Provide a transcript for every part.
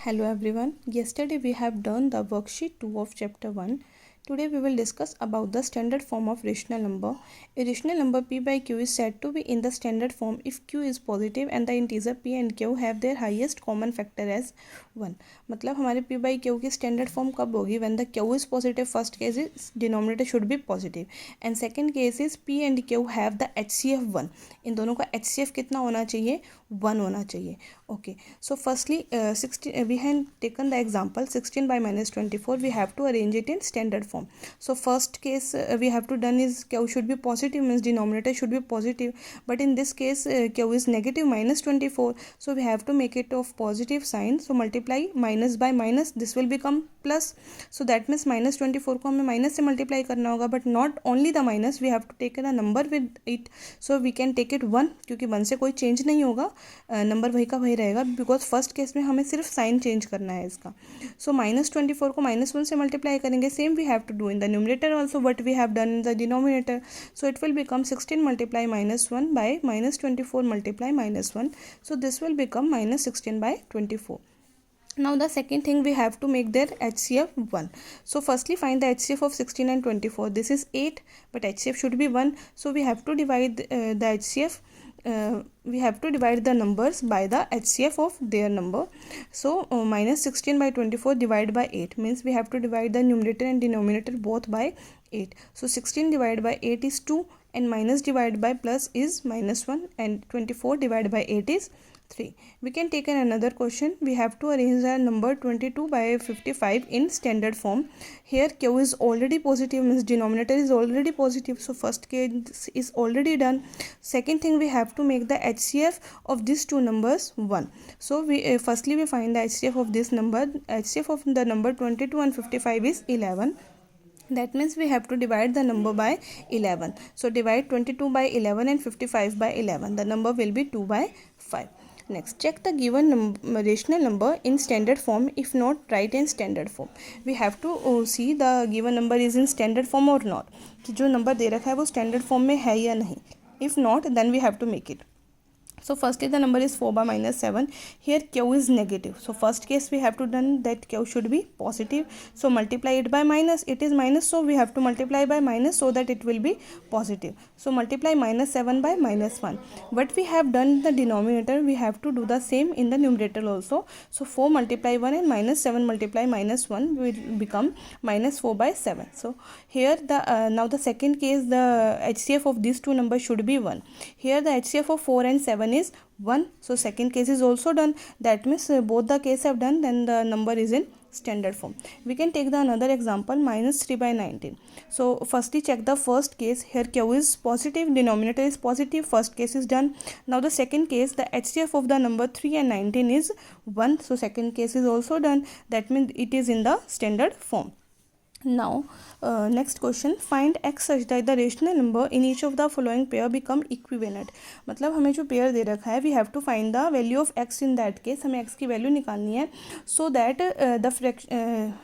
Hello everyone. Yesterday we have done the worksheet 2 of chapter 1. Today we will discuss about the standard form of rational number. A rational number p by q is said to be in the standard form if q is positive and the integer p and q have their highest common factor as 1. मतलब हमारे p by q की standard form कब होगी? When the q is positive, first case is denominator should be positive and second case is p and q have the HCF 1. इन दोनों का HCF कितना होना चाहिए? 1 होना चाहिए. Okay, so firstly 16 we have taken the example 16 by minus 24. We have to arrange it in standard form. So first case we have to done is q should be positive, means denominator should be positive, but in this case q is negative minus 24, so we have to make it of positive sign. So multiply minus by minus, this will become plus. So that means minus 24 को हमें minus से multiply करना होगा, but not only the minus, we have to take a number with it. So we can take it 1, क्योंकि 1 से कोई change नहीं होगा, नंबर वही का वही रहेगा, बिकॉज फर्स्ट केस में हमें सिर्फ साइन चेंज करना है इसका. सो माइनस 24 को -1 से मल्टीप्लाई करेंगे. Same we have to do in the numerator also what we have done in the denominator. So it will become 16 multiply -1 by -24 multiply -1. So this will become -16 by 24. Now the second thing, we have to make their HCF 1. So firstly find the HCF of 16 and 24. This is 8, but HCF should be 1. So we have to divide the HCF. We have to divide the numbers by the HCF of their number. So minus 16 by 24 divided by 8 means we have to divide the numerator and denominator both by 8. So 16 divided by 8 is 2 and minus divided by plus is -1 and 24 divided by 8 is 3. We can take another question. We have to arrange the number 22 by 55 in standard form. Here q is already positive, means denominator is already positive, so first case is already done. Second thing, we have to make the HCF of these two numbers 1. So we firstly we find the HCF of this number. HCF of the number 22 and 55 is 11. That means we have to divide the number by 11. So divide 22 by 11 and 55 by 11. The number will be 2 by 5. Next, check the given rational number in standard form. If not, write in standard form. We have to see the given number is in standard form or not, कि जो number दे रखा है वो standard form में है या नहीं. If not, then we have to make it. So firstly the number is 4 by -7. Here q is negative, so first case we have to done that q should be positive. So multiply it by minus, it is minus, so we have to multiply by minus so that it will be positive. So multiply -7 by -1. What we have done in the denominator, we have to do the same in the numerator also. So 4 multiply 1 and -7 multiply -1 will become -4 by 7. So here the now the second case, the HCF of these two numbers should be 1. Here the HCF of 4 and 7 is 1. So second case is also done. That means both the case have done, then the number is in standard form. We can take the another example, -3 by 19. So firstly check the first case. Here q is positive, denominator is positive, first case is done. Now the second case, the HCF of the number 3 and 19 is 1. So second case is also done. That means it is in the standard form. Now next question, find x such that the rational number in each of the following pair become equivalent. मतलब हमें जो pair दे रखा है, we have to find the value of x in that case. हमें x की value निकालनी है so that the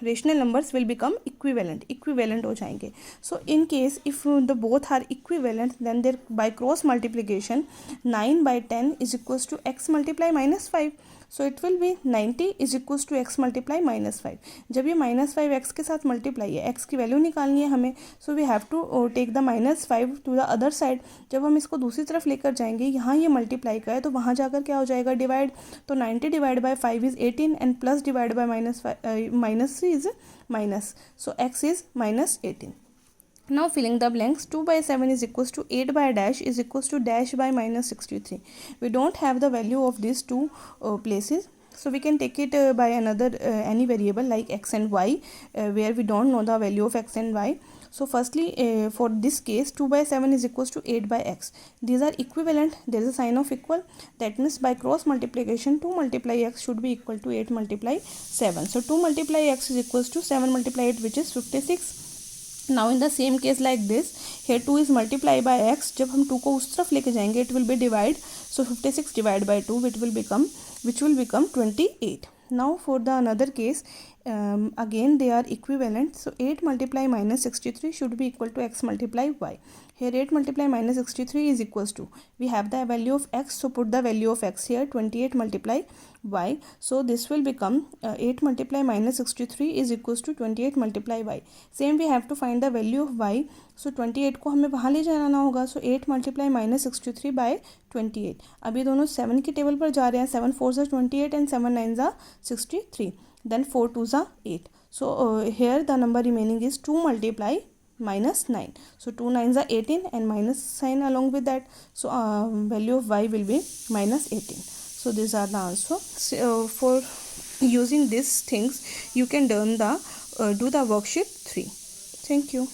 rational numbers will become equivalent हो जाएंगे. So in case if the both are equivalent, then their by cross multiplication 9 by 10 is equals to x multiply -5. So it will be 90 is equals to x multiply -5. जब ये -5 x के साथ multiply है, x की value निकालनी है हमें, so we have to take the -5 to the other side. जब हम इसको दूसरी तरफ लेकर जाएंगे, यहाँ ये मल्टीप्लाई का है तो वहाँ जाकर क्या हो जाएगा, डिवाइड. तो 90 divide by 5 is 18 and plus divide by -3 is minus. So x is -18. Now filling the blanks, 2 by 7 is equals to 8 by dash is equals to dash by -63. We don't have the value of these two places, so we can take it by another any variable like x and y, where we don't know the value of x and y. So firstly for this case 2 by 7 is equals to 8 by x. These are equivalent, there is a sign of equal. That means by cross multiplication 2 multiply x should be equal to 8 multiply 7. So 2 multiply x is equals to 7 multiply 8, which is 56. Now in the same case like this, here 2 is multiplied by x. जब हम 2 को उस तरफ लेके जाएंगे, it will be divide. So 56 divided by 2 which will become 28. Now for the another case, again they are equivalent, so 8 multiply minus 63 should be equal to x multiply y. Here 8 multiply minus 63 is equals to, we have the value of x, so put the value of x here, 28 multiply y, so this will become 8 multiply minus 63 is equals to 28 multiply y. Same we have to find the value of y, so 28 को हमें वहाँ ले जाना होगा, so 8 multiply minus 63 by 28. अब ये दोनों 7 की टेबल पर जा रहे हैं, 7 4 are 28 and 7 9 are 63, then 4 2 are 8. So here the number remaining is 2 multiply minus 9, so 2 9s are 18 and minus sign along with that, so value of y will be minus 18. So these are the answer. So, for using these things you can do the worksheet 3. Thank you.